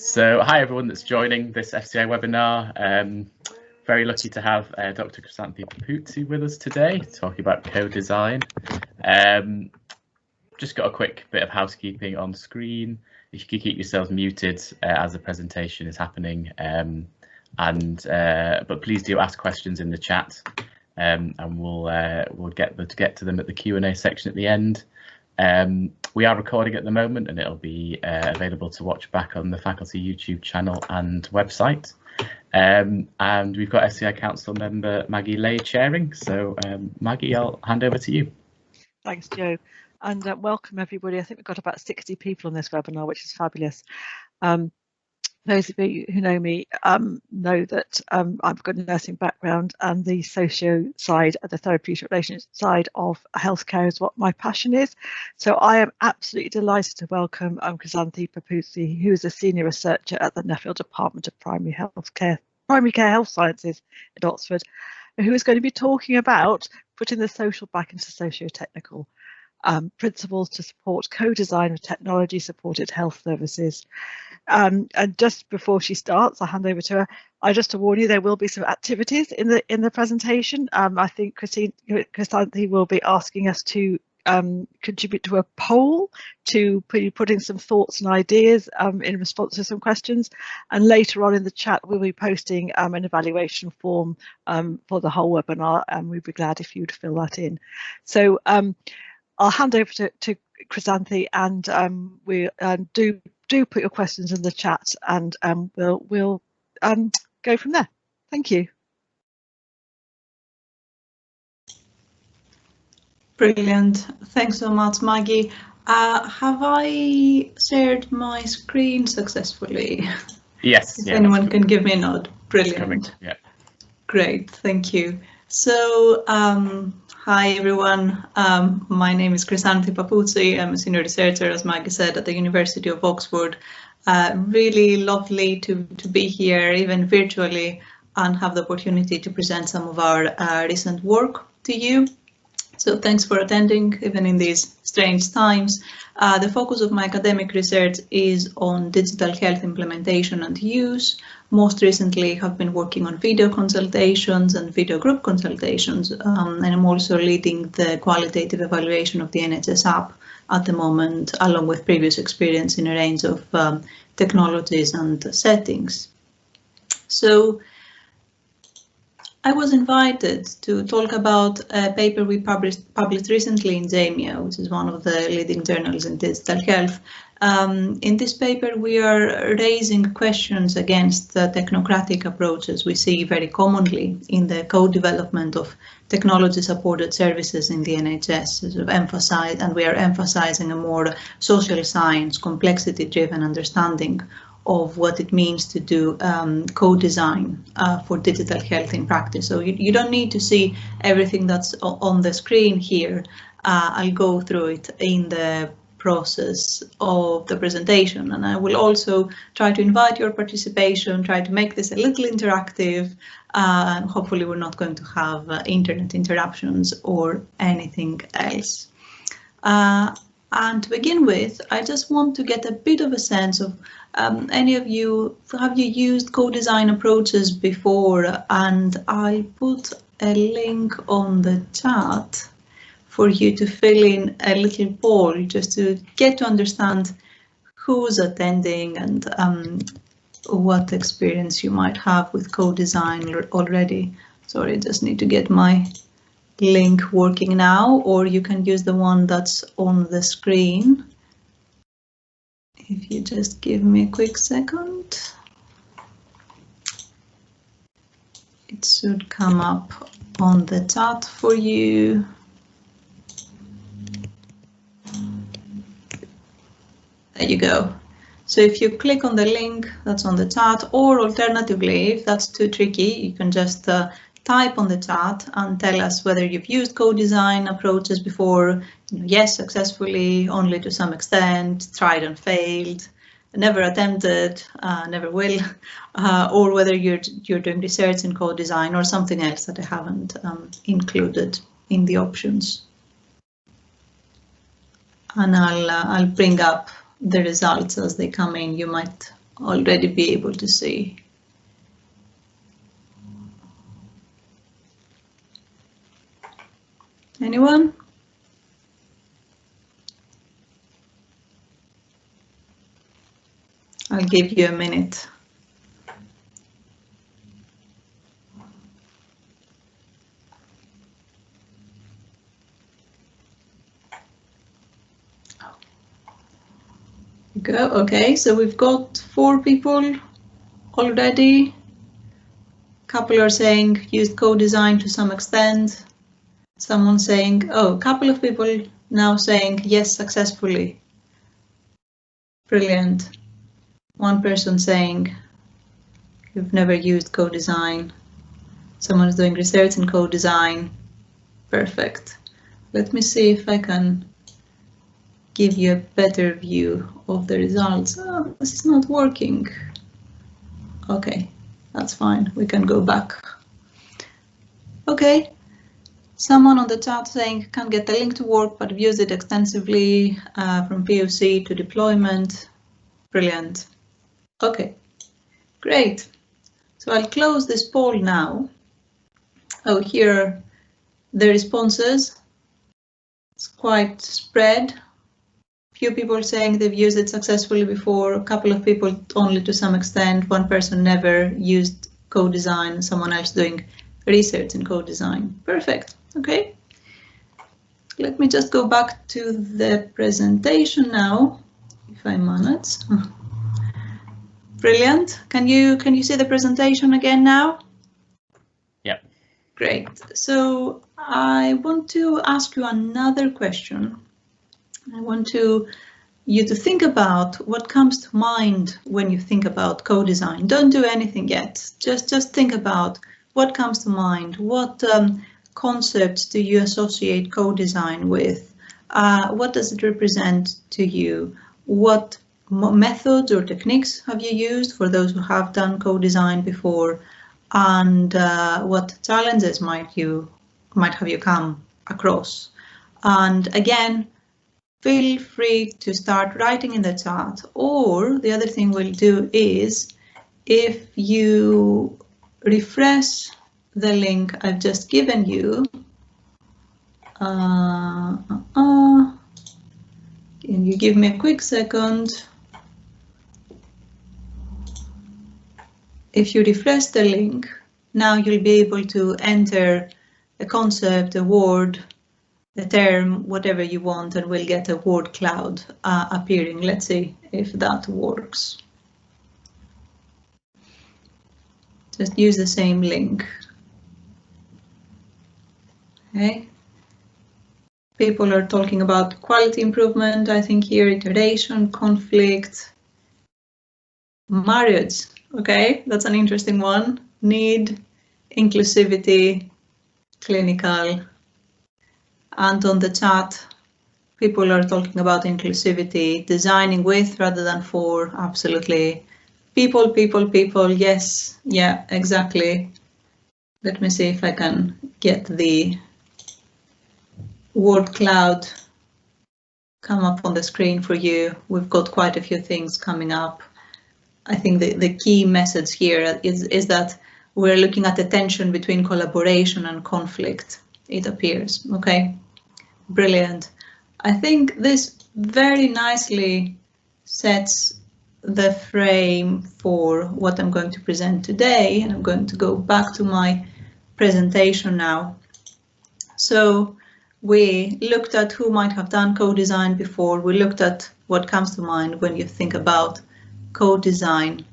So hi everyone that's joining this FCI webinar. Very lucky to have Dr Chrysanthi Papoutsi with us today, talking about co-design. Just got a quick bit of housekeeping on screen. If you could keep yourselves muted as the presentation is happening, but please do ask questions in the chat, and we'll get to them at the Q&A section at the end. We are recording at the moment, and it'll be available to watch back on the faculty YouTube channel and website. And we've got FCI Council member Maggie Lay chairing. So Maggie, I'll hand over to you. Thanks, Joe, and welcome everybody. I think we've got about 60 people on this webinar, which is fabulous. Those of you who know me know that I've got a nursing background, and the socio side, the therapeutic relations side of healthcare is what my passion is. So I am absolutely delighted to welcome Chrysanthi Papoutsi, who is a senior researcher at the Nuffield Department of Primary Care Health Sciences at Oxford, who is going to be talking about putting the social back into sociotechnical. Principles to support co-design of technology-supported health services. And just before she starts, I'll hand over to her. Just to warn you, there will be some activities in the presentation. I think Chrysanthi will be asking us to contribute to a poll to put in some thoughts and ideas in response to some questions. And later on in the chat, we'll be posting an evaluation form for the whole webinar, and we'd be glad if you'd fill that in. So I'll hand over to Chrysanthi, and we do put your questions in the chat, and we'll go from there. Thank you. Brilliant. Thanks so much, Maggie. Have I shared my screen successfully? Yes. If anyone can give me a nod. Brilliant. Yeah. Great. Thank you. So, hi everyone. My name is Chrysanthi Papoutsi. I'm a senior researcher, as Maggie said, at the University of Oxford. Really lovely to be here, even virtually, and have the opportunity to present some of our recent work to you. So thanks for attending, even in these strange times. The focus of my academic research is on digital health implementation and use. Most recently, have been working on video consultations and video group consultations, and I'm also leading the qualitative evaluation of the NHS app at the moment, along with previous experience in a range of technologies and settings. So I was invited to talk about a paper we published recently in JAMIA, which is one of the leading journals in digital health. In this paper, we are raising questions against the technocratic approaches we see very commonly in the co-development of technology-supported services in the NHS, and we are emphasizing a more social science, complexity-driven understanding of what it means to do co-design for digital health in practice. So you don't need to see everything that's on the screen here. I'll go through it in the process of the presentation, and I will also try to invite your participation, try to make this a little interactive. Hopefully we're not going to have internet interruptions or anything else. And to begin with, I just want to get a bit of a sense of any of you, have you used co-design approaches before? And I'll put a link on the chat for you to fill in a little poll just to get to understand who's attending and what experience you might have with co-design already. Sorry, I just need to get my link working now, or you can use the one that's on the screen. If you just give me a quick second, it should come up on the chat for you. There you go. So if you click on the link that's on the chat, or alternatively, if that's too tricky, you can just type on the chat and tell us whether you've used co-design approaches before. Yes, successfully, only to some extent, tried and failed, never attempted, never will, or whether you're doing research in co-design or something else that I haven't included in the options. And I'll bring up the results as they come in. You might already be able to see. Anyone? I'll give you a minute. Go. Okay, so we've got 4 people already. Couple are saying used Codesign to some extent. Someone saying, oh, a couple of people now saying yes, successfully. Brilliant. One person saying you've never used Codesign. Someone's doing research in Codesign. Perfect. Let me see if I can give you a better view of the results. Oh, this is not working. Okay, that's fine. We can go back. Okay. Someone on the chat saying can't get the link to work, but used it extensively from POC to deployment. Brilliant. Okay, great. So I'll close this poll now. Oh, here are the responses. It's quite spread. Few people saying they've used it successfully before, a couple of people only to some extent, one person never used Codesign, someone else doing research in Codesign. Perfect. Okay. Let me just go back to the presentation now, if I manage. Brilliant. Can you see the presentation again now? Yeah. Great. So I want to ask you another question. I want you to think about what comes to mind when you think about Codesign. Don't do anything yet. Just think about what comes to mind. What concepts do you associate Codesign with? What does it represent to you? What methods or techniques have you used for those who have done Codesign before? And what challenges might have you come across? And again, feel free to start writing in the chat, or the other thing we'll do is if you refresh the link I've just given you, can you give me a quick second? If you refresh the link, now you'll be able to enter a concept, a word, the term, whatever you want, and we'll get a word cloud appearing. Let's see if that works. Just use the same link. Okay. People are talking about quality improvement, I think here, iteration, conflict, marriage. Okay, that's an interesting one. Need, inclusivity, clinical. And on the chat, people are talking about inclusivity, designing with rather than for, absolutely. People, people, people, yes, yeah, exactly. Let me see if I can get the word cloud come up on the screen for you. We've got quite a few things coming up. I think the key message here is that we're looking at the tension between collaboration and conflict, it appears, okay? Brilliant. I think this very nicely sets the frame for what I'm going to present today, and I'm going to go back to my presentation now. So we looked at who might have done Codesign before. We looked at what comes to mind when you think about Codesign.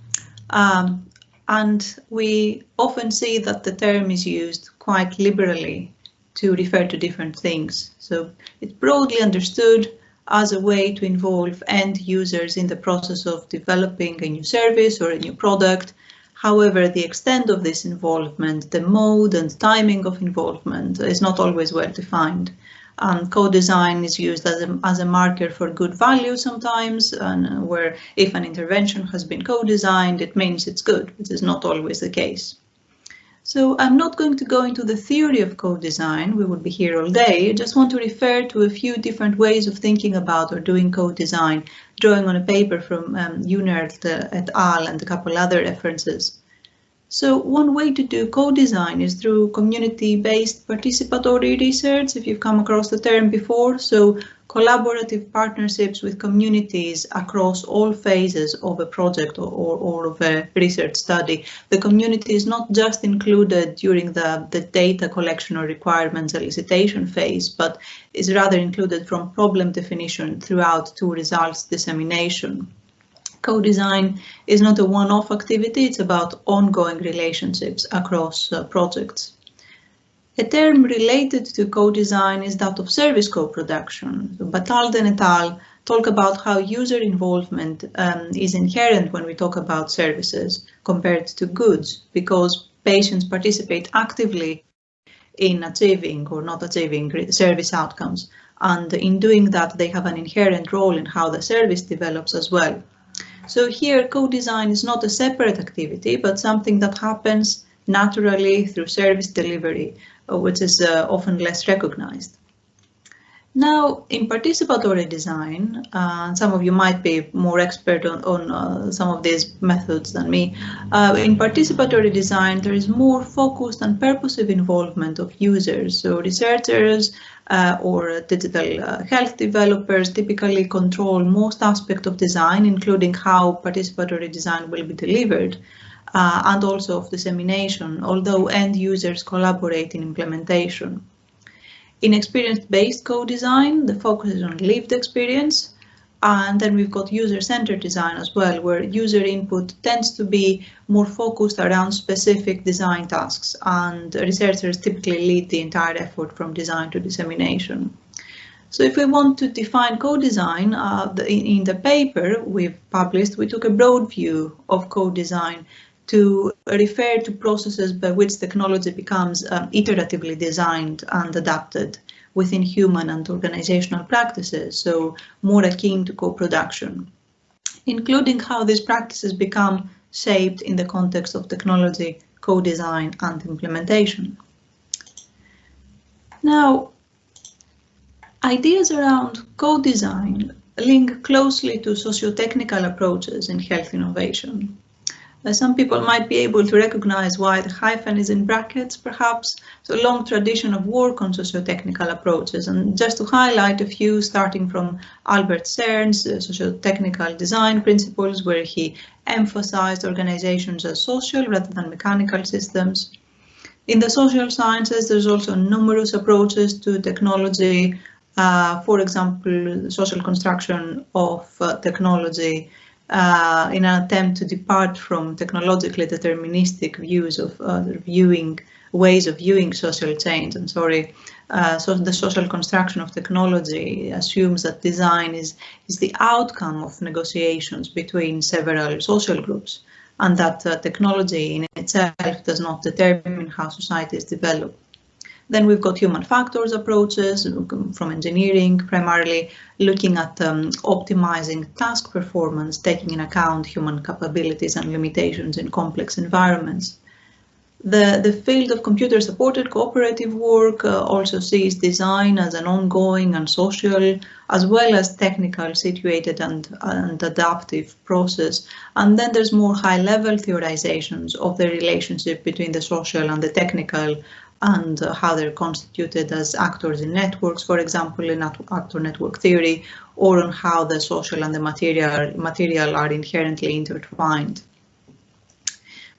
And we often see that the term is used quite liberally to refer to different things. So it's broadly understood as a way to involve end users in the process of developing a new service or a new product. However, the extent of this involvement, the mode and timing of involvement is not always well defined. Codesign is used as a marker for good value sometimes, and where if an intervention has been co-designed, it means it's good, which is not always the case. So I'm not going to go into the theory of co-design, we would be here all day. I just want to refer to a few different ways of thinking about or doing co-design, drawing on a paper from Unert et al. And a couple other references. So one way to do co-design is through community-based participatory research, if you've come across the term before. So collaborative partnerships with communities across all phases of a project or of a research study. The community is not just included during the data collection or requirements elicitation phase, but is rather included from problem definition throughout to results dissemination. Co-design is not a one-off activity, it's about ongoing relationships across projects. A term related to co-design is that of service co-production. Batalden et al. Talk about how user involvement is inherent when we talk about services compared to goods, because patients participate actively in achieving or not achieving service outcomes. And in doing that, they have an inherent role in how the service develops as well. So here, co-design is not a separate activity, but something that happens naturally through service delivery, which is often less recognized. Now, in participatory design, some of you might be more expert on some of these methods than me. In participatory design, there is more focused and purposive involvement of users. So researchers or digital health developers typically control most aspects of design, including how participatory design will be delivered, and also of dissemination, although end users collaborate in implementation. In experience-based co-design, the focus is on lived experience, and then we've got user-centered design as well, where user input tends to be more focused around specific design tasks, and researchers typically lead the entire effort from design to dissemination. So if we want to define co-design, in the paper we've published, we took a broad view of co-design to refer to processes by which technology becomes iteratively designed and adapted within human and organizational practices, so more akin to co-production, including how these practices become shaped in the context of technology, co-design and implementation. Now, ideas around co-design link closely to socio-technical approaches in health innovation. Some people might be able to recognize why the hyphen is in brackets, perhaps. So a long tradition of work on socio-technical approaches. And just to highlight a few, starting from Albert Cern's socio-technical design principles, where he emphasized organizations as social rather than mechanical systems. In the social sciences, there's also numerous approaches to technology. For example, social construction of technology, in an attempt to depart from technologically deterministic views of ways of viewing social change. And so the social construction of technology assumes that design is the outcome of negotiations between several social groups, and that technology in itself does not determine how societies develop. Then we've got human factors approaches from engineering, primarily looking at optimizing task performance, taking into account human capabilities and limitations in complex environments. The field of computer-supported cooperative work also sees design as an ongoing and social, as well as technical, situated and adaptive process. And then there's more high-level theorizations of the relationship between the social and the technical, and how they're constituted as actors in networks, for example, in actor network theory, or on how the social and the material are inherently intertwined.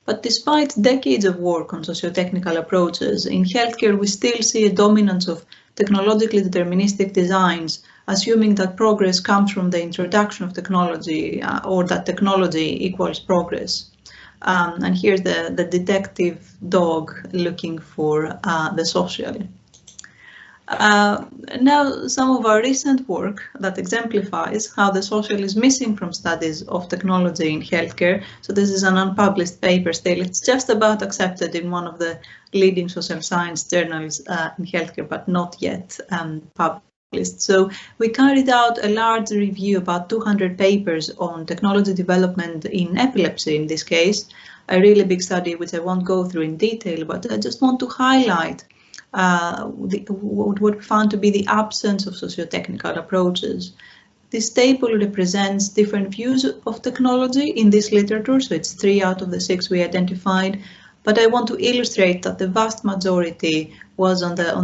But despite decades of work on socio-technical approaches, in healthcare we still see a dominance of technologically deterministic designs, assuming that progress comes from the introduction of technology, or that technology equals progress. And here's the detective dog looking for the social. Now, some of our recent work that exemplifies how the social is missing from studies of technology in healthcare. So this is an unpublished paper still. It's just about accepted in one of the leading social science journals in healthcare, but not yet published. So we carried out a large review, about 200 papers on technology development in epilepsy in this case, a really big study, which I won't go through in detail, but I just want to highlight what we found to be the absence of socio-technical approaches. This table represents different views of technology in this literature, so it's 3 out of the 6 we identified. But I want to illustrate that the vast majority was on the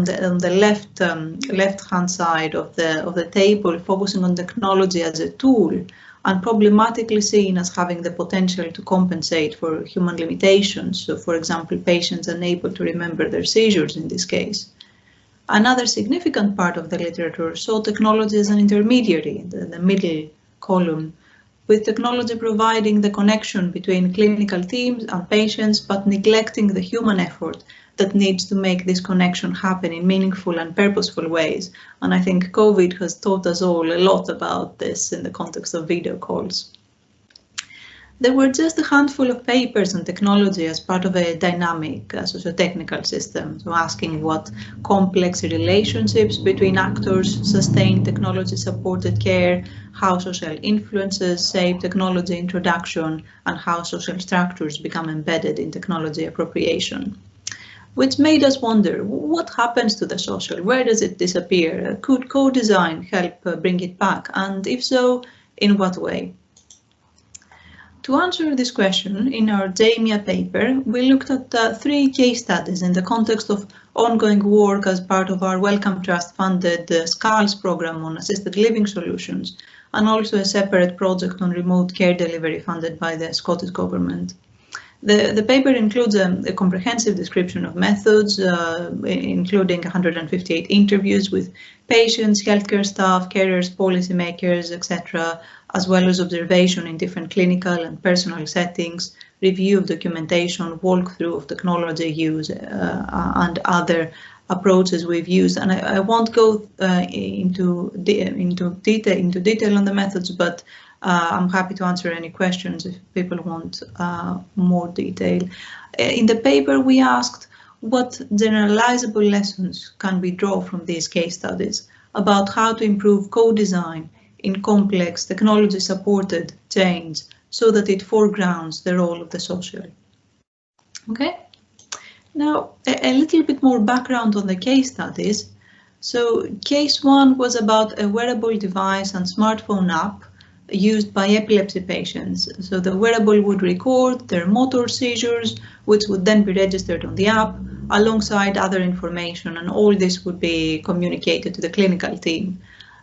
left-hand side of the table, focusing on technology as a tool and problematically seen as having the potential to compensate for human limitations. So, for example, patients unable to remember their seizures in this case. Another significant part of the literature saw technology as an intermediary, the middle column, with technology providing the connection between clinical teams and patients, but neglecting the human effort that needs to make this connection happen in meaningful and purposeful ways. And I think COVID has taught us all a lot about this in the context of video calls. There were just a handful of papers on technology as part of a dynamic socio-technical system, so asking what complex relationships between actors sustain technology-supported care, how social influences shape technology introduction, and how social structures become embedded in technology appropriation. Which made us wonder, what happens to the social? Where does it disappear? Could co-design help bring it back? And if so, in what way? To answer this question, in our JMIA paper, we looked at 3 case studies in the context of ongoing work as part of our Wellcome Trust funded SCALS program on assisted living solutions, and also a separate project on remote care delivery funded by the Scottish Government. The paper includes a comprehensive description of methods, including 158 interviews with patients, healthcare staff, carers, policymakers, etc., as well as observation in different clinical and personal settings, review of documentation, walkthrough of technology use, and other approaches we've used. And I won't go into detail on the methods, but I'm happy to answer any questions if people want more detail. In the paper, we asked what generalizable lessons can we draw from these case studies about how to improve co-design in complex technology-supported change so that it foregrounds the role of the social. Okay, now a little bit more background on the case studies. So case 1 was about a wearable device and smartphone app used by epilepsy patients. So the wearable would record their motor seizures, which would then be registered on the app alongside other information, and all this would be communicated to the clinical team.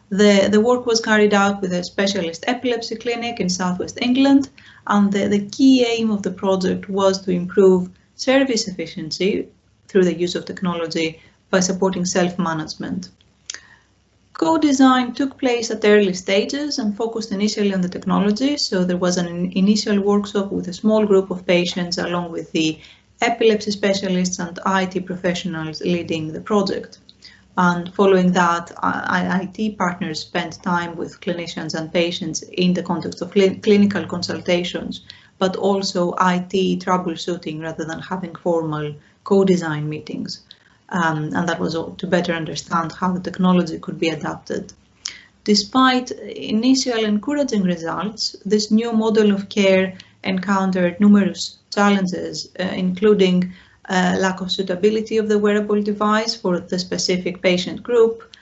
The work was carried out with a specialist epilepsy clinic in Southwest England, and the key aim of the project was to improve service efficiency through the use of technology by supporting self-management. Co-design took place at early stages and focused initially on the technology, so there was an initial workshop with a small group of patients along with the epilepsy specialists and IT professionals leading the project. And following that, IT partners spent time with clinicians and patients in the context of clinical consultations, but also IT troubleshooting rather than having formal co-design meetings. And that was to better understand how the technology could be adapted. Despite initial encouraging results, this new model of care encountered numerous challenges, including lack of suitability of the wearable device for the specific patient group,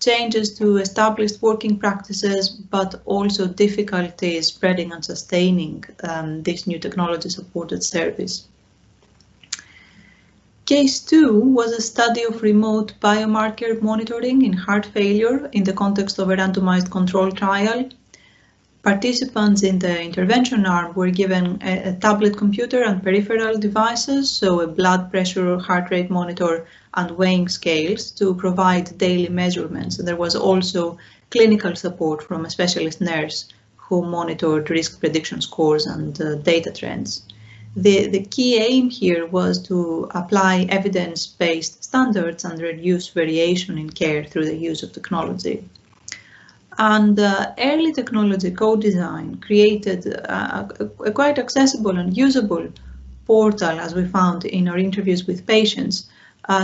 changes to established working practices, but also difficulties spreading and sustaining this new technology-supported service. Case 2 was a study of remote biomarker monitoring in heart failure in the context of a randomized control trial. Participants in the intervention arm were given a tablet computer and peripheral devices, so a blood pressure, heart rate monitor, and weighing scales to provide daily measurements. And there was also clinical support from a specialist nurse who monitored risk prediction scores and data trends. The key aim here was to apply evidence-based standards and reduce variation in care through the use of technology. And early technology co-design created a quite accessible and usable portal, as we found in our interviews with patients.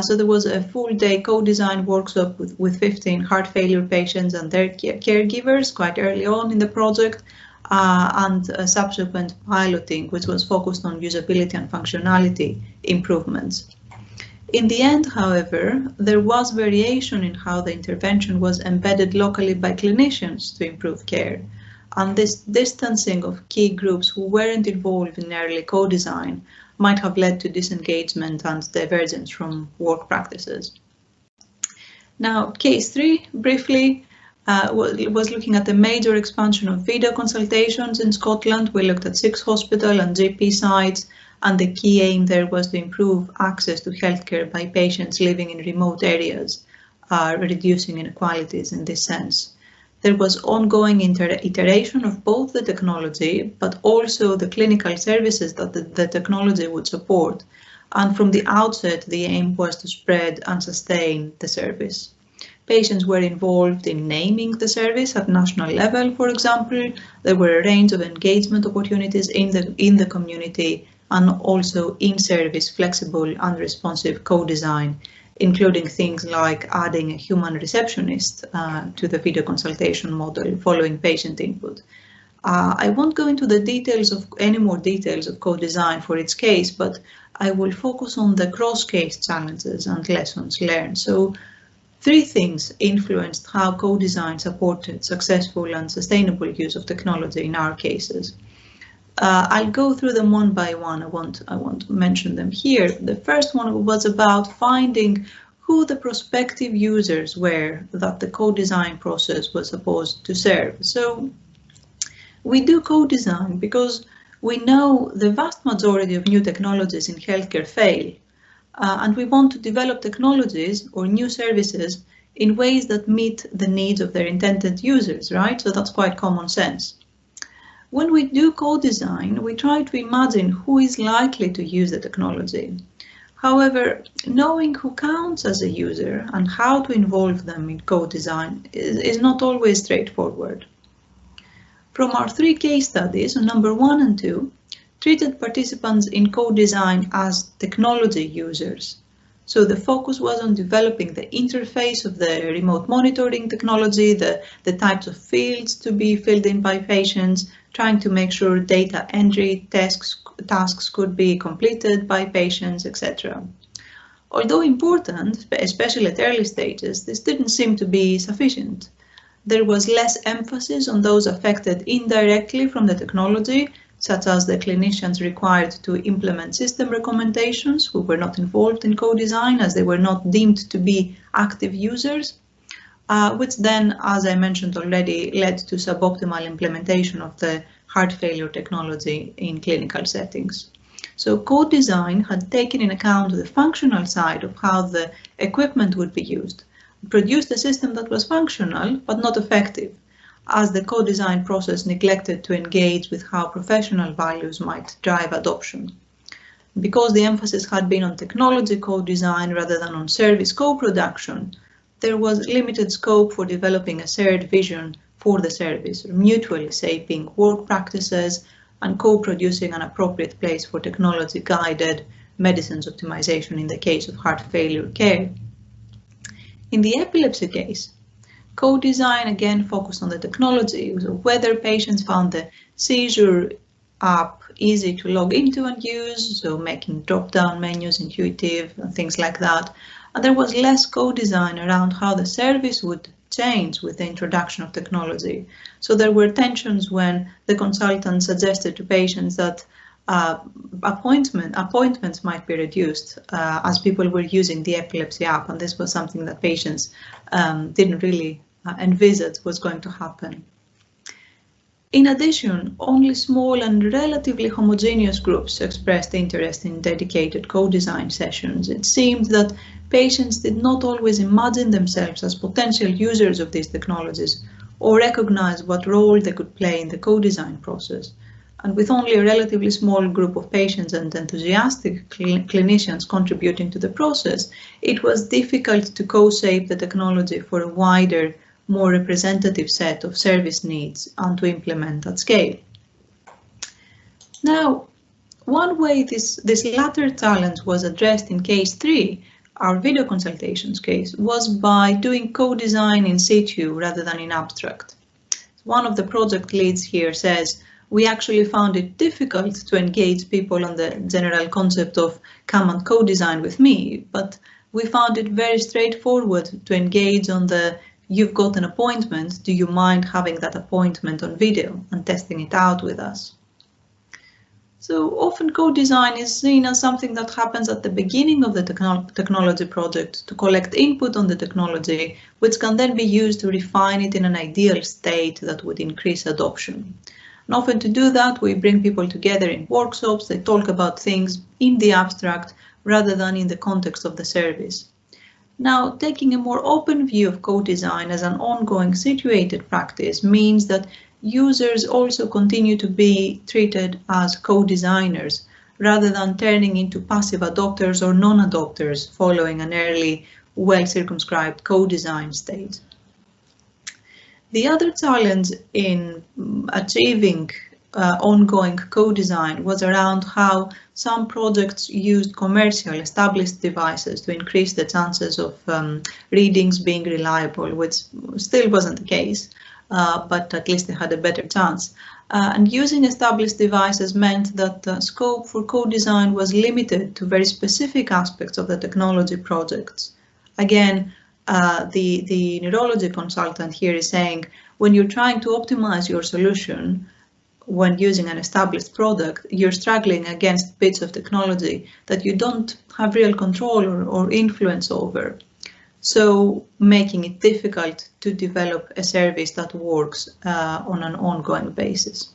So there was a full-day co-design workshop with 15 heart failure patients and their caregivers quite early on in the project. and subsequent piloting, which was focused on usability and functionality improvements. In the end, however, there was variation in how the intervention was embedded locally by clinicians to improve care, and this distancing of key groups who weren't involved in early co-design might have led to disengagement and divergence from work practices. Now, case 3, briefly, was looking at the major expansion of video consultations in Scotland. We looked at 6 hospital and GP sites, and the key aim there was to improve access to healthcare by patients living in remote areas, reducing inequalities in this sense. There was ongoing iteration of both the technology, but also the clinical services that the technology would support. And from the outset, the aim was to spread and sustain the service. Patients were involved in naming the service at national level, for example. There were a range of engagement opportunities in the community, and also in-service flexible and responsive co-design, including things like adding a human receptionist to the video consultation model following patient input. I won't go into the details of any more details of co-design for its case, but I will focus on the cross-case challenges and lessons learned. So 3 things influenced how co-design supported successful and sustainable use of technology in our cases. I'll go through them one by one. I won't mention them here. The first one was about finding who the prospective users were that the co-design process was supposed to serve. So we do co-design because we know the vast majority of new technologies in healthcare fail, and we want to develop technologies or new services in ways that meet the needs of their intended users, right? So that's quite common sense. When we do co-design, we try to imagine who is likely to use the technology. However, knowing who counts as a user and how to involve them in co-design is not always straightforward. From our 3 case studies, on number 1 and 2, treated participants in co-design as technology users. So the focus was on developing the interface of the remote monitoring technology, the types of fields to be filled in by patients, trying to make sure data entry tasks could be completed by patients, etc. Although important, especially at early stages, this didn't seem to be sufficient. There was less emphasis on those affected indirectly from the technology, such as the clinicians required to implement system recommendations who were not involved in co-design as they were not deemed to be active users, which then, as I mentioned already, led to suboptimal implementation of the heart failure technology in clinical settings. So co-design had taken in account the functional side of how the equipment would be used, produced a system that was functional but not effective, as the co-design process neglected to engage with how professional values might drive adoption. Because the emphasis had been on technology co-design rather than on service co-production, there was limited scope for developing a shared vision for the service, mutually shaping work practices and co-producing an appropriate place for technology-guided medicines optimization in the case of heart failure care. In the epilepsy case, co-design again focused on the technology, so whether patients found the seizure app easy to log into and use, so making drop-down menus intuitive and things like that. And there was less co-design around how the service would change with the introduction of technology. So there were tensions when the consultant suggested to patients that appointments might be reduced as people were using the epilepsy app, and this was something that patients didn't really envisage was going to happen. In addition, only small and relatively homogeneous groups expressed interest in dedicated co-design sessions. It seemed that patients did not always imagine themselves as potential users of these technologies or recognize what role they could play in the co-design process. And with only a relatively small group of patients and enthusiastic clinicians contributing to the process, it was difficult to co-shape the technology for a wider, more representative set of service needs and to implement at scale. Now, one way this latter challenge was addressed in case 3, our video consultations case, was by doing co-design in situ rather than in abstract. one of the project leads here says, we actually found it difficult to engage people on the general concept of come and co-design with me, but we found it very straightforward to engage on the you've got an appointment, do you mind having that appointment on video and testing it out with us? So often co-design is seen as something that happens at the beginning of the technology project to collect input on the technology, which can then be used to refine it in an ideal state that would increase adoption. And often to do that, we bring people together in workshops, they talk about things in the abstract rather than in the context of the service. Now, taking a more open view of co-design as an ongoing situated practice means that users also continue to be treated as co-designers rather than turning into passive adopters or non-adopters following an early, well-circumscribed co-design stage. The other challenge in achieving ongoing co-design was around how some projects used commercial established devices to increase the chances of readings being reliable, which still wasn't the case. But at least they had a better chance. And using established devices meant that the scope for co-design was limited to very specific aspects of the technology projects. Again, the neurology consultant here is saying, when you're trying to optimize your solution, when using an established product, you're struggling against bits of technology that you don't have real control or influence over. So making it difficult to develop a service that works on an ongoing basis.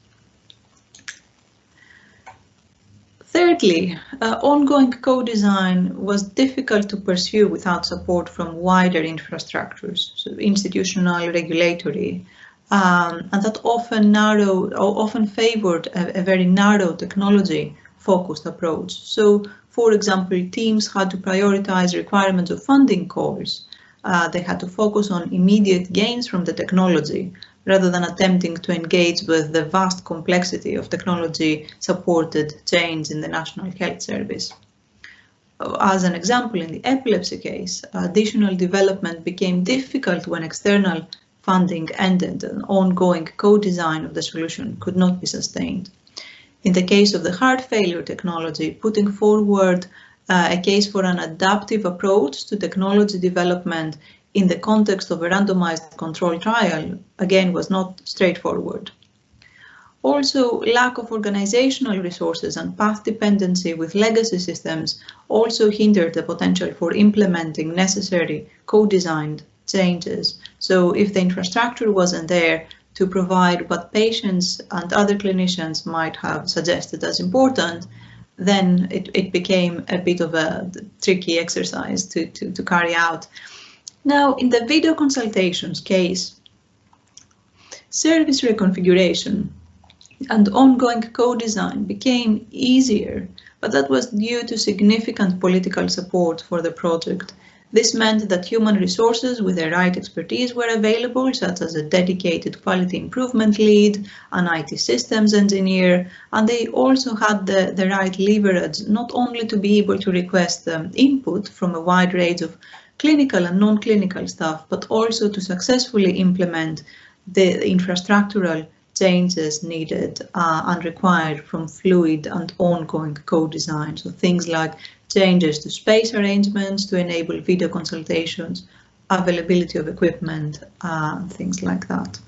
Thirdly, ongoing co-design was difficult to pursue without support from wider infrastructures, so institutional, regulatory, and that often favored a very narrow technology-focused approach. So, for example, teams had to prioritize requirements of funding calls. They had to focus on immediate gains from the technology rather than attempting to engage with the vast complexity of technology-supported change in the National Health Service. As an example, in the epilepsy case, additional development became difficult when external funding ended and ongoing co-design of the solution could not be sustained. In the case of the heart failure technology, putting forward a case for an adaptive approach to technology development in the context of a randomized controlled trial, again, was not straightforward. Also, lack of organizational resources and path dependency with legacy systems also hindered the potential for implementing necessary co-designed changes. So if the infrastructure wasn't there to provide what patients and other clinicians might have suggested as important, then it became a bit of a tricky exercise to carry out. Now, in the video consultations case, service reconfiguration and ongoing co-design became easier, but that was due to significant political support for the project. This meant that human resources with the right expertise were available, such as a dedicated quality improvement lead, an IT systems engineer, and they also had the right leverage, not only to be able to request input from a wide range of clinical and non-clinical staff, but also to successfully implement the infrastructural changes needed and required from fluid and ongoing co-design. So things like changes to space arrangements to enable video consultations, availability of equipment, things like that.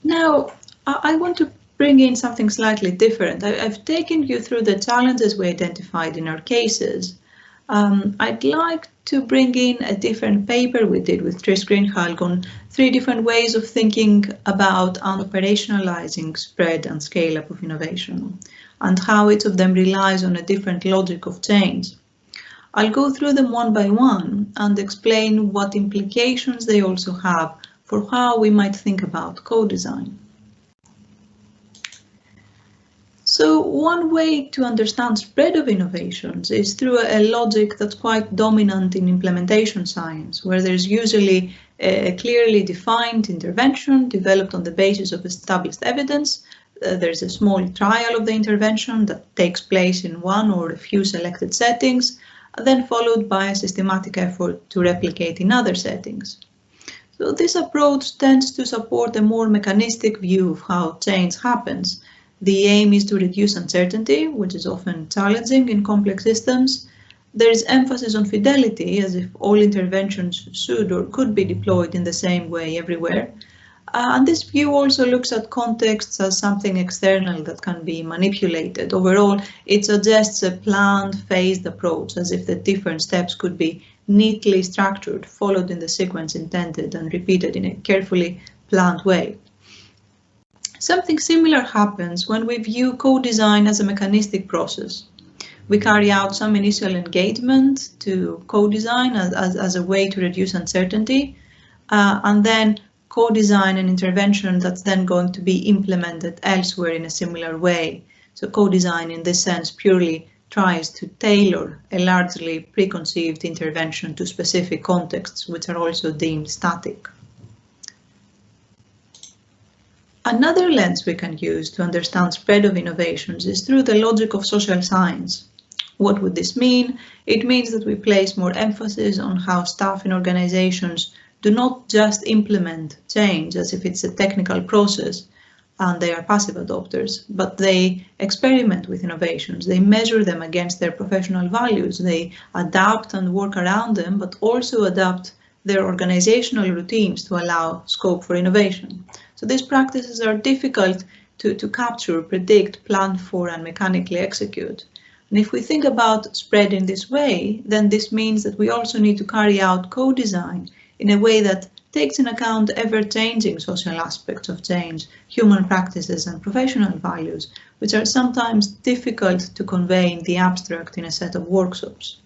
Now, I want to bring in something slightly different. I've taken you through the challenges we identified in our cases. I'd like to bring in a different paper we did with Tris Greenhalgh on 3 different ways of thinking about and operationalizing spread and scale up of innovation, and how each of them relies on a different logic of change. I'll go through them one by one and explain what implications they also have for how we might think about co-design. So one way to understand spread of innovations is through a logic that's quite dominant in implementation science, where there's usually a clearly defined intervention developed on the basis of established evidence. There's a small trial of the intervention that takes place in one or a few selected settings, then followed by a systematic effort to replicate in other settings. So this approach tends to support a more mechanistic view of how change happens. The aim is to reduce uncertainty, which is often challenging in complex systems. There is emphasis on fidelity, as if all interventions should or could be deployed in the same way everywhere. And this view also looks at contexts as something external that can be manipulated. Overall, it suggests a planned, phased approach, as if the different steps could be neatly structured, followed in the sequence intended, and repeated in a carefully planned way. Something similar happens when we view co-design as a mechanistic process. We carry out some initial engagement to co-design as a way to reduce uncertainty, and then co-design an intervention that's then going to be implemented elsewhere in a similar way. So co-design in this sense purely tries to tailor a largely preconceived intervention to specific contexts, which are also deemed static. Another lens we can use to understand spread of innovations is through the logic of social science. What would this mean? It means that we place more emphasis on how staff in organizations do not just implement change as if it's a technical process and they are passive adopters, but they experiment with innovations. They measure them against their professional values. They adapt and work around them, but also adapt their organizational routines to allow scope for innovation. So these practices are difficult to capture, predict, plan for, and mechanically execute. And if we think about spread in this way, then this means that we also need to carry out co-design in a way that takes in account ever-changing social aspects of change, human practices and professional values, which are sometimes difficult to convey in the abstract in a set of workshops.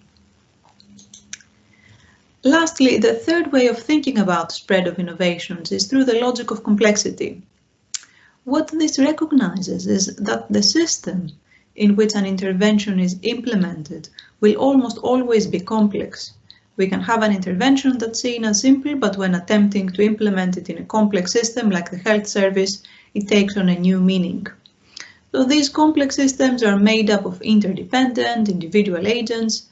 Lastly, the third way of thinking about spread of innovations is through the logic of complexity. What this recognizes is that the system in which an intervention is implemented will almost always be complex. We can have an intervention that's seen as simple, but when attempting to implement it in a complex system like the health service, it takes on a new meaning. So these complex systems are made up of interdependent individual agents,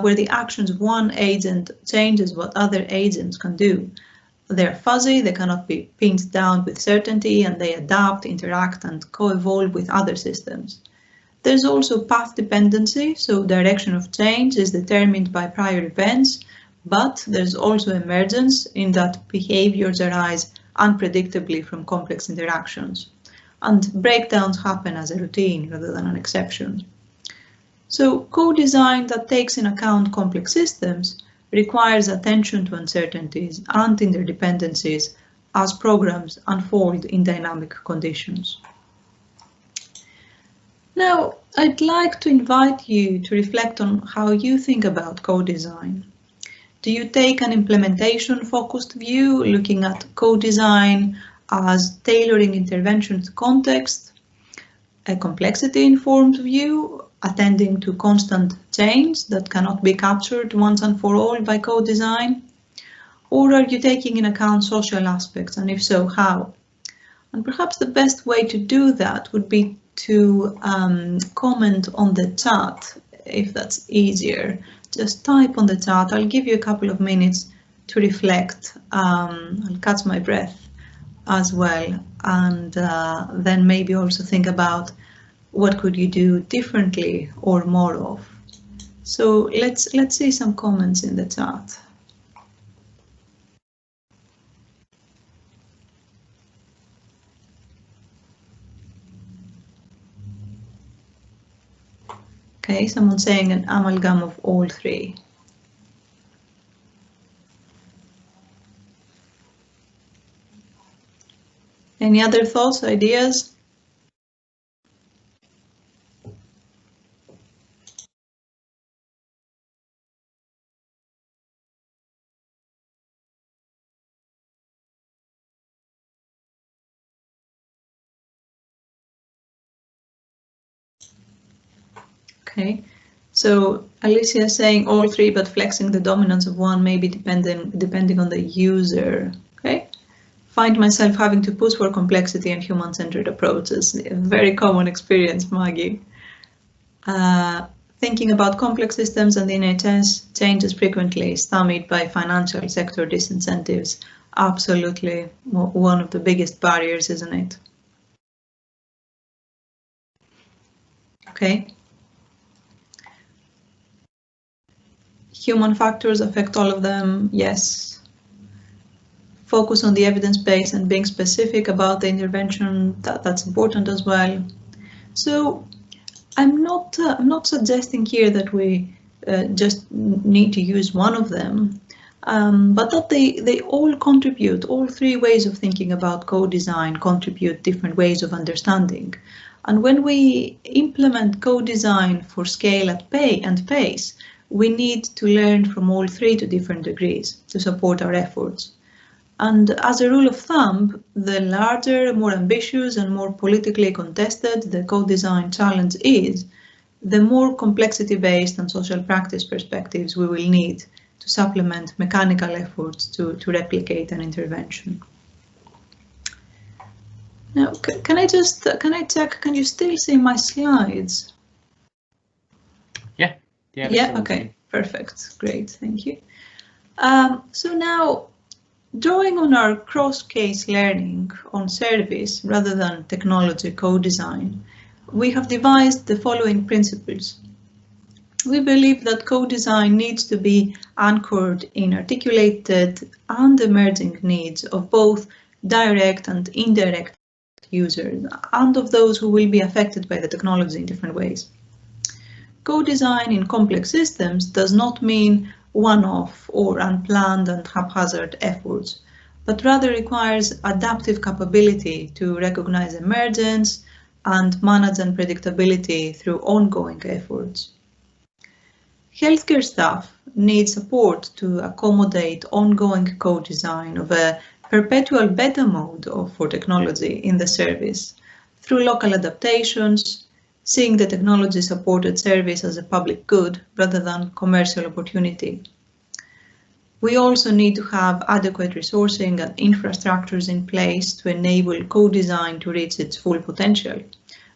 where the actions of one agent changes what other agents can do. They're fuzzy, they cannot be pinned down with certainty, and they adapt, interact, and co-evolve with other systems. There's also path dependency, so direction of change is determined by prior events, but there's also emergence in that behaviors arise unpredictably from complex interactions, and breakdowns happen as a routine rather than an exception. So co-design that takes in account complex systems requires attention to uncertainties and interdependencies as programs unfold in dynamic conditions. Now, I'd like to invite you to reflect on how you think about co-design. Do you take an implementation-focused view, looking at co-design as tailoring intervention to context, a complexity-informed view, attending to constant change that cannot be captured once and for all by co-design? Or are you taking in account social aspects, and if so, how? And perhaps the best way to do that would be to comment on the chat, if that's easier. Just type on the chat. I'll give you a couple of minutes to reflect. I'll catch my breath as well, and then maybe also think about what could you do differently or more of. So let's see some comments in the chat. Okay, someone saying an amalgam of all three. Any other thoughts, ideas? Okay, so Alicia is saying all three, but flexing the dominance of one maybe depending on the user. Okay, find myself having to push for complexity and human-centered approaches. A very common experience, Maggie. Thinking about complex systems and the NHS changes frequently, stymied by financial sector disincentives Absolutely, one of the biggest barriers, isn't it? Okay. Human factors affect all of them, yes. Focus on the evidence base and being specific about the intervention, that's important as well. So I'm not suggesting here that we just need to use one of them, but that they all contribute, all three ways of thinking about co-design contribute different ways of understanding. And when we implement co-design for scale and pace, we need to learn from all three to different degrees to support our efforts. And as a rule of thumb, the larger, more ambitious and more politically contested the co-design challenge is, the more complexity-based and social practice perspectives we will need to supplement mechanical efforts to replicate an intervention. Now, can I check, can you still see my slides? Yeah, okay, perfect, great, thank you. So now, drawing on our cross-case learning on service rather than technology co-design, we have devised the following principles. We believe that co-design needs to be anchored in articulated and emerging needs of both direct and indirect users, and of those who will be affected by the technology in different ways. Co-design in complex systems does not mean one-off or unplanned and haphazard efforts, but rather requires adaptive capability to recognize emergence and manage unpredictability through ongoing efforts. Healthcare staff need support to accommodate ongoing co-design of a perpetual beta mode for technology in the service through local adaptations, seeing the technology-supported service as a public good rather than commercial opportunity. We also need to have adequate resourcing and infrastructures in place to enable co-design to reach its full potential.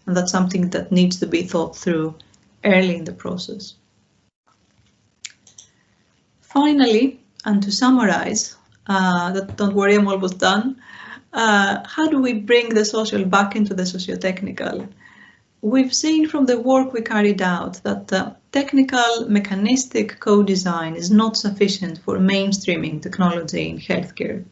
And that's something that needs to be thought through early in the process. Finally, and to summarize, don't worry, I'm almost done. How do we bring the social back into the socio-technical? We've seen from the work we carried out that technical mechanistic co-design is not sufficient for mainstreaming technology in healthcare.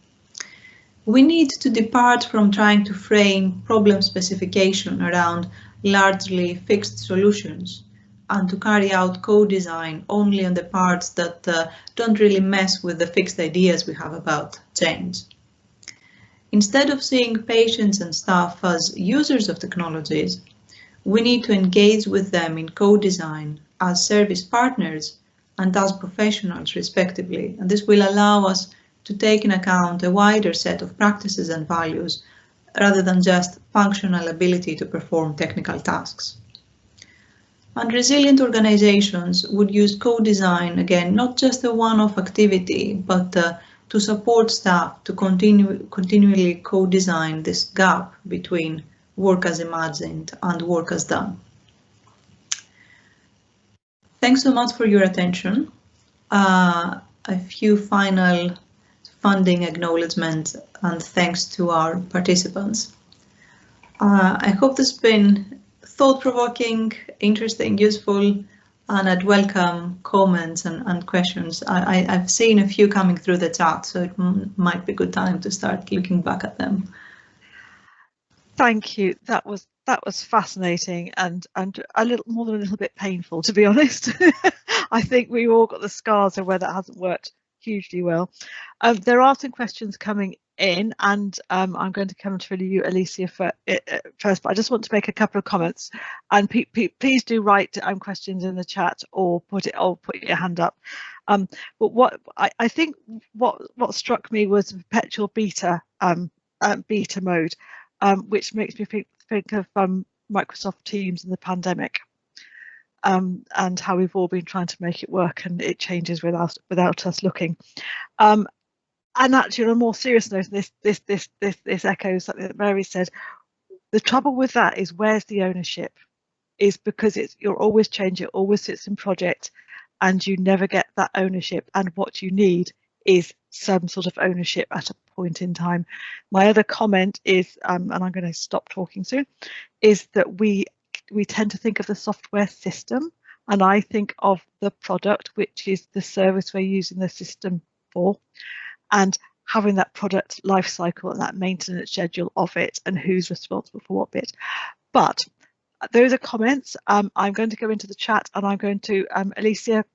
We need to depart from trying to frame problem specification around largely fixed solutions and to carry out co-design only on the parts that don't really mess with the fixed ideas we have about change. Instead of seeing patients and staff as users of technologies, we need to engage with them in co-design as service partners and as professionals, respectively. And this will allow us to take into account a wider set of practices and values rather than just functional ability to perform technical tasks. And resilient organizations would use co-design, again, not just a one-off activity, but to support staff to continually co-design this gap between work as imagined and work as done. Thanks so much for your attention. A few final funding acknowledgements and thanks to our participants. I hope this has been thought-provoking, interesting, useful, and I'd welcome comments and questions. I've seen a few coming through the chat, so it might be a good time to start looking back at them. Thank you. That was fascinating and a little bit painful, to be honest. I think we all got the scars of where that hasn't worked hugely well. There are some questions coming in, and I'm going to come to you, Alicia, first. But I just want to make a couple of comments, and please do write questions in the chat or put your hand up. But what I think what struck me was perpetual beta mode. Which makes me think of Microsoft Teams and the pandemic, and how we've all been trying to make it work, and it changes without us looking. And actually, on a more serious note, this echoes something that Mary said. The trouble with that is, where's the ownership? Is because you're always changing, it always sits in project, and you never get that ownership. And what you need is some sort of ownership at a point in time. My other comment is, and I'm going to stop talking soon, is that we tend to think of the software system, and I think of the product, which is the service we're using the system for, and having that product life cycle and that maintenance schedule of it and who's responsible for what bit. But those are comments. I'm going to go into the chat, and I'm going to, Alicia,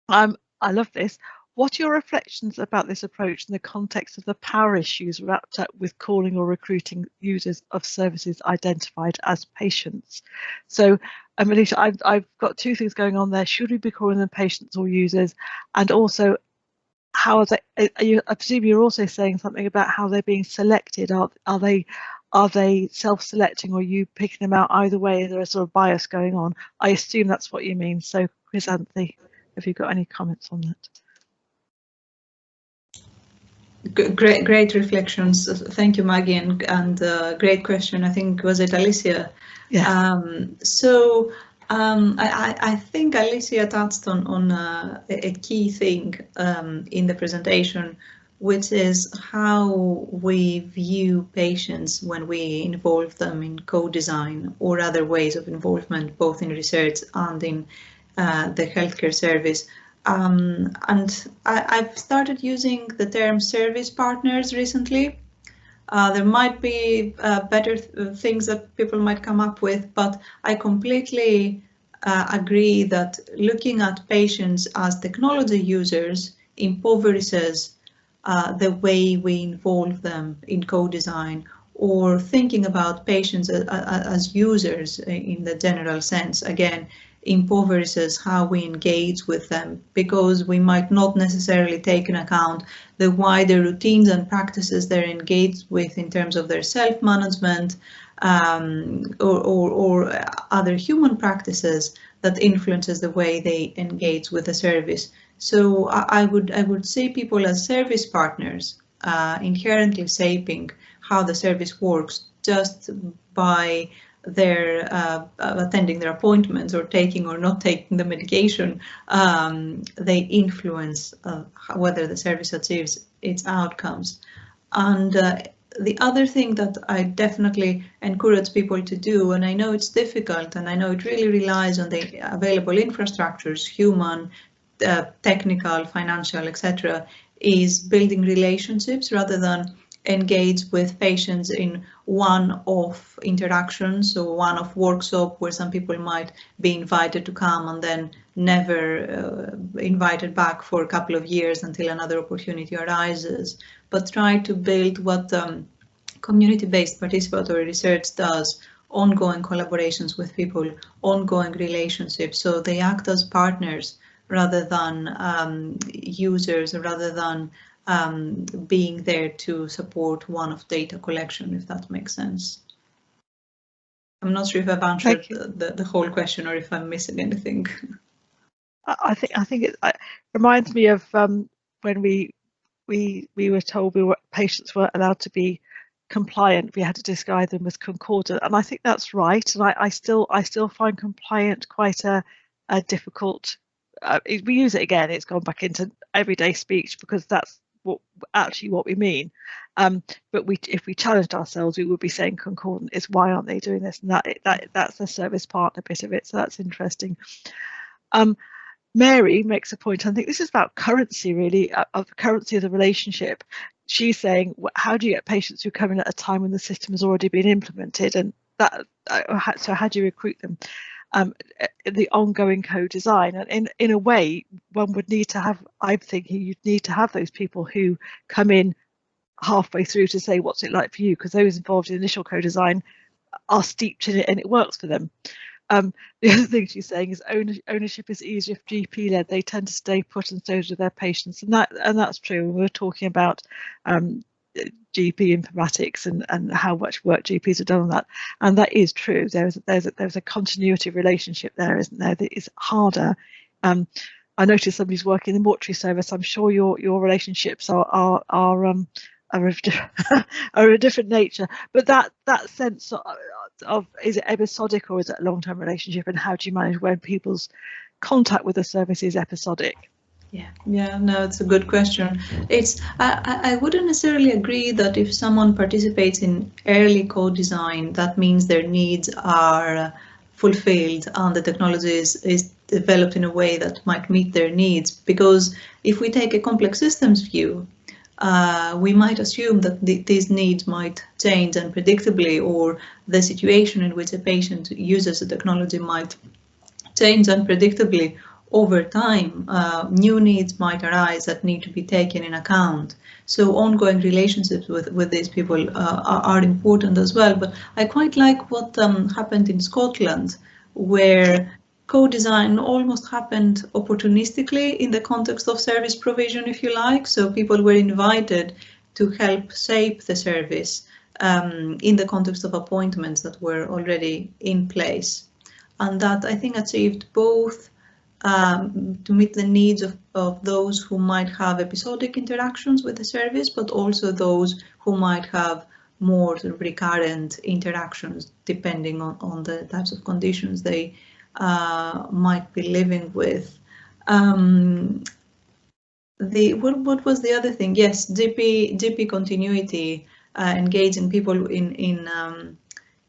I love this. What are your reflections about this approach in the context of the power issues wrapped up with calling or recruiting users of services identified as patients? So, Alicia, I've got two things going on there. Should we be calling them patients or users? And also, how are they? I presume you're also saying something about how they're being selected. Are they self-selecting, or are you picking them out? Either way, is there a sort of bias going on? I assume that's what you mean. So, Chrysanthi, have you got any comments on that? Great reflections. Thank you, Maggie, and great question. I think, was it Alicia? Yeah. I think Alicia touched on a key thing in the presentation, which is how we view patients when we involve them in co-design or other ways of involvement, both in research and in the healthcare service. And I've started using the term service partners recently. There might be better things that people might come up with, but I completely agree that looking at patients as technology users impoverishes the way we involve them in co-design, or thinking about patients as users in the general sense, again, impoverishes how we engage with them, because we might not necessarily take into account the wider routines and practices they're engaged with in terms of their self-management or other human practices that influences the way they engage with the service. So I would see people as service partners, inherently shaping how the service works just by their attending their appointments or taking or not taking the medication. They influence whether the service achieves its outcomes. And the other thing that I definitely encourage people to do, and I know it's difficult, and I know it really relies on the available infrastructures, human, technical, financial, etc., is building relationships rather than engage with patients in one-off interactions or one-off workshop where some people might be invited to come and then never invited back for a couple of years until another opportunity arises, but try to build what community-based participatory research does: ongoing collaborations with people, ongoing relationships, so they act as partners rather than users, rather than being there to support one-off data collection, if that makes sense. I'm not sure if I've answered the whole question or if I'm missing anything. I think it reminds me of when we were told patients weren't allowed to be compliant. We had to describe them as concordant, and I think that's right. And I still find compliant quite a difficult. We use it again. It's gone back into everyday speech because that's what we mean. But if we challenged ourselves, we would be saying concordant is why aren't they doing this? And that's the service partner bit of it. So that's interesting. Mary makes a point. I think this is about currency, really, of the currency of the relationship. She's saying, how do you get patients who come in at a time when the system has already been implemented, and that so how do you recruit them? The ongoing co-design, and in a way, one would need to have. I'm thinking you'd need to have those people who come in halfway through to say, what's it like for you? Because those involved in initial co-design are steeped in it and it works for them. The other thing she's saying is ownership is easier if GP led. They tend to stay put, and so do their patients, and that's true. We're talking about GP informatics and how much work GPs have done on that, and that is true. There's a continuity relationship there, isn't there? That is harder. I noticed somebody's working in the mortuary service. I'm sure your relationships are of a different nature, but that sense of is it episodic or is it a long-term relationship, and how do you manage when people's contact with the service is episodic? Yeah, no, it's a good question. I wouldn't necessarily agree that if someone participates in early co-design, that means their needs are fulfilled and the technology is developed in a way that might meet their needs. Because if we take a complex systems view, we might assume that these needs might change unpredictably, or the situation in which a patient uses the technology might change unpredictably over time. New needs might arise that need to be taken in account. So ongoing relationships with these people are important as well. But I quite like what happened in Scotland, where co-design almost happened opportunistically in the context of service provision, if you like. So people were invited to help shape the service in the context of appointments that were already in place. And that, I think, achieved both to meet the needs of those who might have episodic interactions with the service, but also those who might have more sort of recurrent interactions, depending on the types of conditions they might be living with. What was the other thing? Yes, GP continuity, engaging people in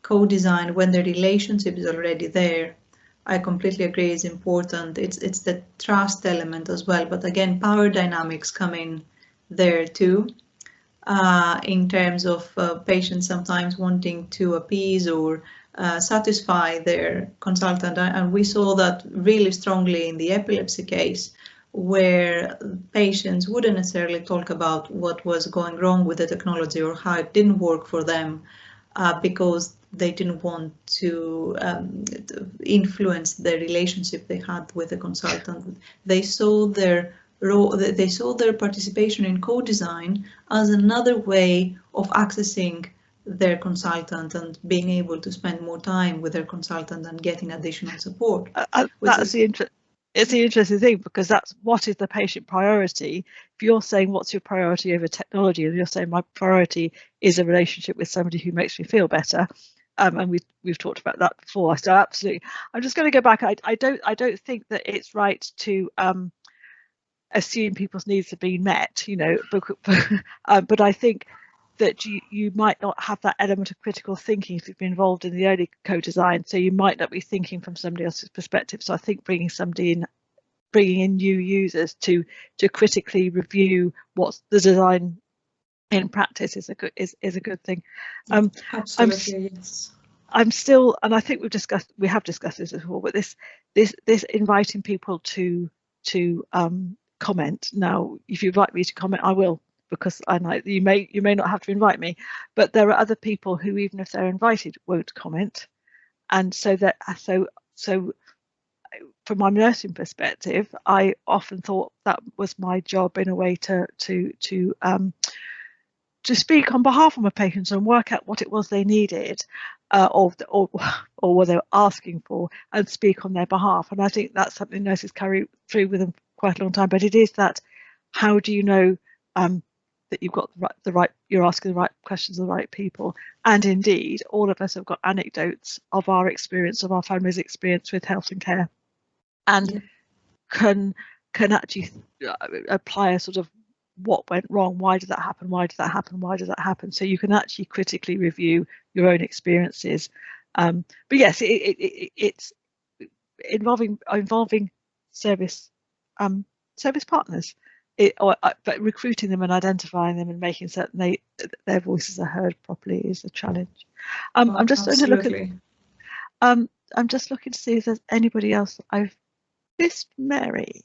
co-design when the relationship is already there. I completely agree, is important. It's the trust element as well, but again, power dynamics come in there too, in terms of patients sometimes wanting to appease or satisfy their consultant, and we saw that really strongly in the epilepsy case, where patients wouldn't necessarily talk about what was going wrong with the technology or how it didn't work for them, because they didn't want to influence the relationship they had with the consultant. They saw their role, they saw their participation in co-design as another way of accessing their consultant and being able to spend more time with their consultant and getting additional support. It's the interesting thing, because that's what is the patient priority. If you're saying what's your priority over technology, and you're saying my priority is a relationship with somebody who makes me feel better, and we've talked about that before. So absolutely, I'm just going to go back. I don't think that it's right to assume people's needs have been met, you know, but I think that you might not have that element of critical thinking if you've been involved in the early co-design, so you might not be thinking from somebody else's perspective. So I think bringing in new users to critically review what's the design in practice is a good thing. Absolutely, yes. I'm still, and I think we have discussed this before, but this inviting people to comment. Now, if you invite me to comment, I will, because I know you may not have to invite me, but there are other people who, even if they're invited, won't comment. And so from my nursing perspective, I often thought that was my job in a way to speak on behalf of my patients and work out what it was they needed, or what they were asking for, and speak on their behalf. And I think that's something nurses carry through with them quite a long time. But it is that, how do you know that you've got you're asking the right questions to the right people? And indeed, all of us have got anecdotes of our experience, of our family's experience with health and care, and can actually apply a sort of what went wrong, why did that happen, why did that happen, why did that happen? So you can actually critically review your own experiences. But yes, it's involving service partners, but recruiting them and identifying them and making certain their voices are heard properly is a challenge. I'm just going to look at. I'm just looking to see if there's anybody else I've missed. Mary.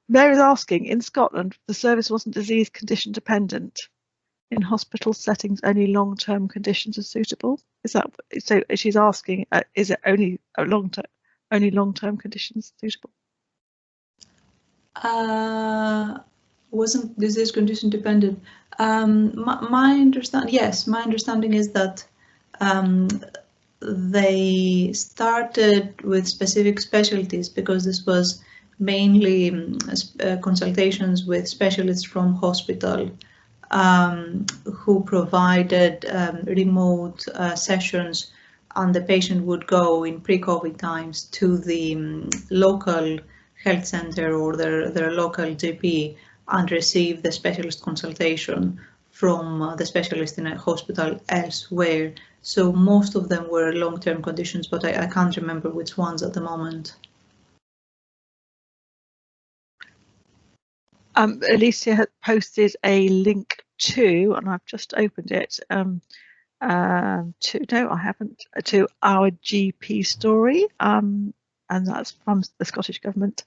Mary's asking, in Scotland, the service wasn't disease condition dependent. In hospital settings, only long-term conditions are suitable. Is that so? She's asking, is it only long-term conditions suitable? Wasn't disease condition dependent? My understanding is that they started with specific specialties, because this was mainly consultations with specialists from hospital, who provided remote sessions and the patient would go in pre-COVID times to the local health center or their local GP and receive the specialist consultation from the specialist in a hospital elsewhere. So most of them were long-term conditions, but I can't remember which ones at the moment. Alicia had posted a link to, and I've just opened it, no, I haven't, to our GP story, and that's from the Scottish Government.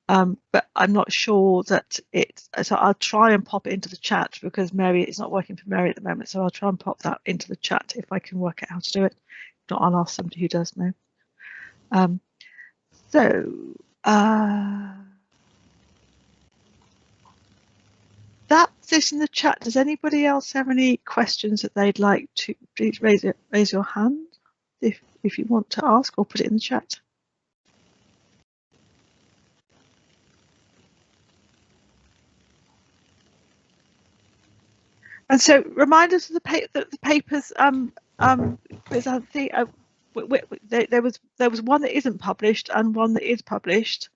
But I'm not sure that it's, so I'll try and pop it into the chat because Mary, it's not working for Mary at the moment, so I'll try and pop that into the chat if I can work out how to do it. If not, I'll ask somebody who does know. That's it in the chat. Does anybody else have any questions that they'd like to, please raise your hand if you want to ask, or put it in the chat. And so remind us of the papers, there was one that isn't published and one that is published.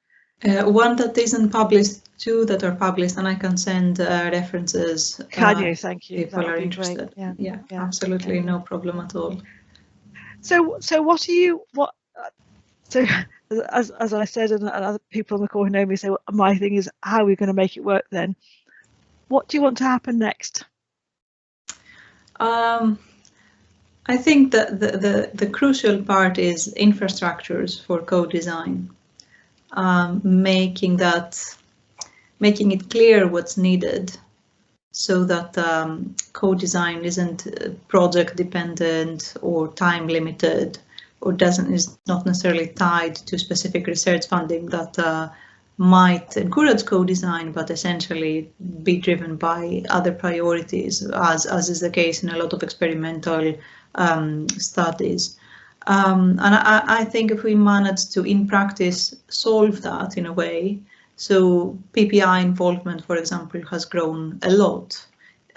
One that isn't published, two that are published, and I can send references. Can you? Thank you. People are interested. Yeah, absolutely, no problem at all. So as I said, and other people on the call who know me say, well, my thing is, how are we going to make it work then? What do you want to happen next? I think that the crucial part is infrastructures for co-design. Making it clear what's needed, so that co-design isn't project dependent or time limited, or is not necessarily tied to specific research funding that might encourage co-design, but essentially be driven by other priorities, as is the case in a lot of experimental studies. And I think if we manage to, in practice, solve that in a way, so PPI involvement, for example, has grown a lot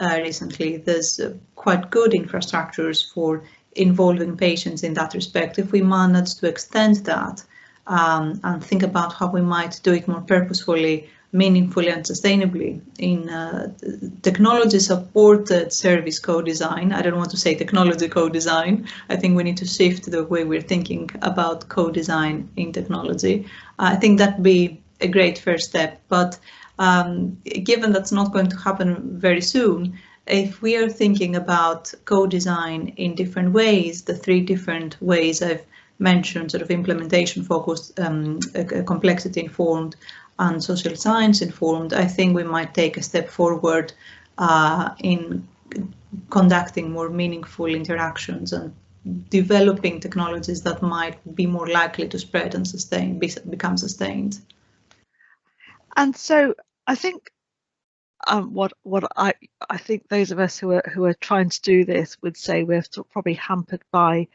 recently. There's quite good infrastructures for involving patients in that respect. If we manage to extend that and think about how we might do it more purposefully, meaningfully and sustainably in technology-supported service co-design. I don't want to say technology co-design. I think we need to shift the way we're thinking about co-design in technology. I think that'd be a great first step, but given that's not going to happen very soon, if we are thinking about co-design in different ways, the three different ways I've mentioned, sort of implementation focused, complexity informed, and social science informed, I think we might take a step forward in conducting more meaningful interactions and developing technologies that might be more likely to spread and become sustained. And so I think what I think those of us who are trying to do this would say we're probably hampered by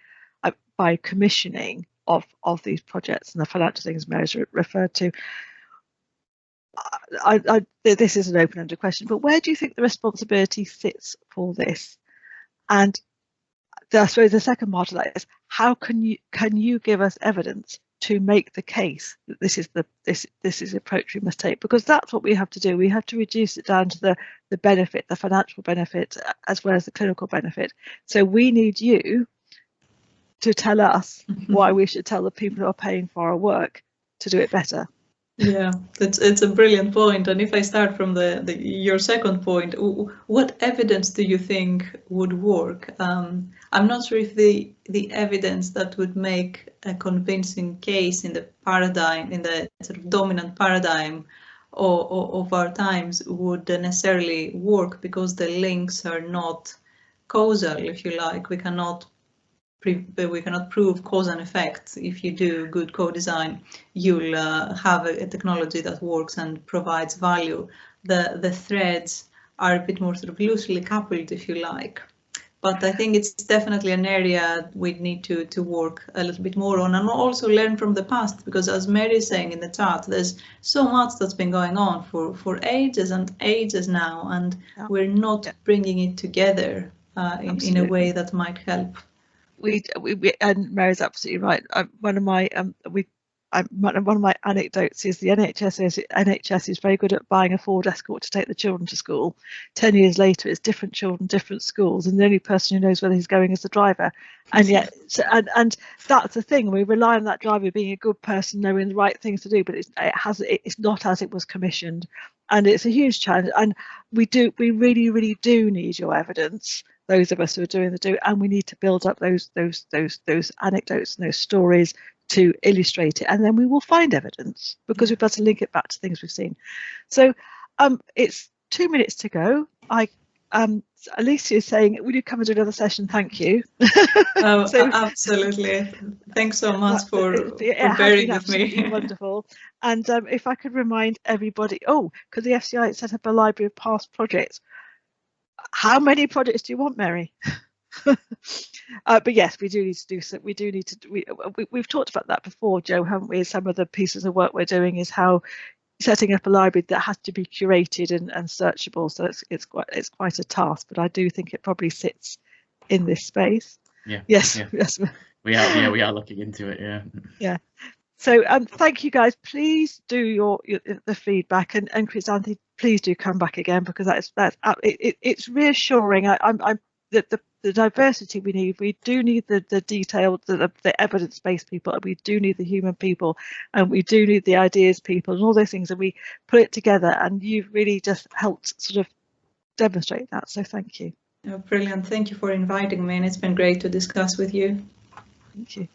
commissioning of these projects and the financial things Mary's referred to. This is an open-ended question, but where do you think the responsibility sits for this? And I suppose the second part of that is, how can you give us evidence to make the case that this is the approach we must take? Because that's what we have to do. We have to reduce it down to the benefit, the financial benefit, as well as the clinical benefit. So we need you to tell us why we should tell the people who are paying for our work to do it better. Yeah, it's a brilliant point. And if I start from your second point, what evidence do you think would work? I'm not sure if the evidence that would make a convincing case in the paradigm, in the sort of dominant paradigm of our times, would necessarily work, because the links are not causal, if you like. We cannot prove cause and effect. If you do good co-design, you'll have a technology that works and provides value. The threads are a bit more sort of loosely coupled, if you like. But I think it's definitely an area we need to work a little bit more on, and also learn from the past, because as Mary is saying in the chat, there's so much that's been going on for ages and ages now, and we're not bringing it together in a way that might help. and Mary's absolutely right. One of my anecdotes is the NHS is very good at buying a Ford Escort to take the children to school. 10 years later, it's different children, different schools, and the only person who knows whether he's going is the driver. And yet, and that's the thing. We rely on that driver being a good person, knowing the right things to do, but it's not as it was commissioned, and it's a huge challenge. And we really do need your evidence. Those of us who are doing the do, and we need to build up those anecdotes and those stories to illustrate it, and then we will find evidence, because we've got to link it back to things we've seen. So it's 2 minutes to go. Alicia is saying, will you come and do another session? Thank you. Oh, so, absolutely. Thanks so much for bearing with me. Wonderful. And if I could remind everybody, because the FCI set up a library of past projects. How many projects do you want, Mary? But yes, we do need to do so. We do need to. We've talked about that before, Joe, haven't we? Some of the pieces of work we're doing is how setting up a library that has to be curated and searchable. So it's quite a task, but I do think it probably sits in this space. Yeah. Yes. Yeah. Yes. We are looking into it. Yeah. Yeah. So thank you guys. Please do the feedback, and Chrysanthi, please do come back again, because it's reassuring. The diversity we need. We do need the detailed, the evidence-based people, and we do need the human people, and we do need the ideas people, and all those things. And we put it together, and you've really just helped sort of demonstrate that. So thank you. Oh, brilliant. Thank you for inviting me, and it's been great to discuss with you. Thank you.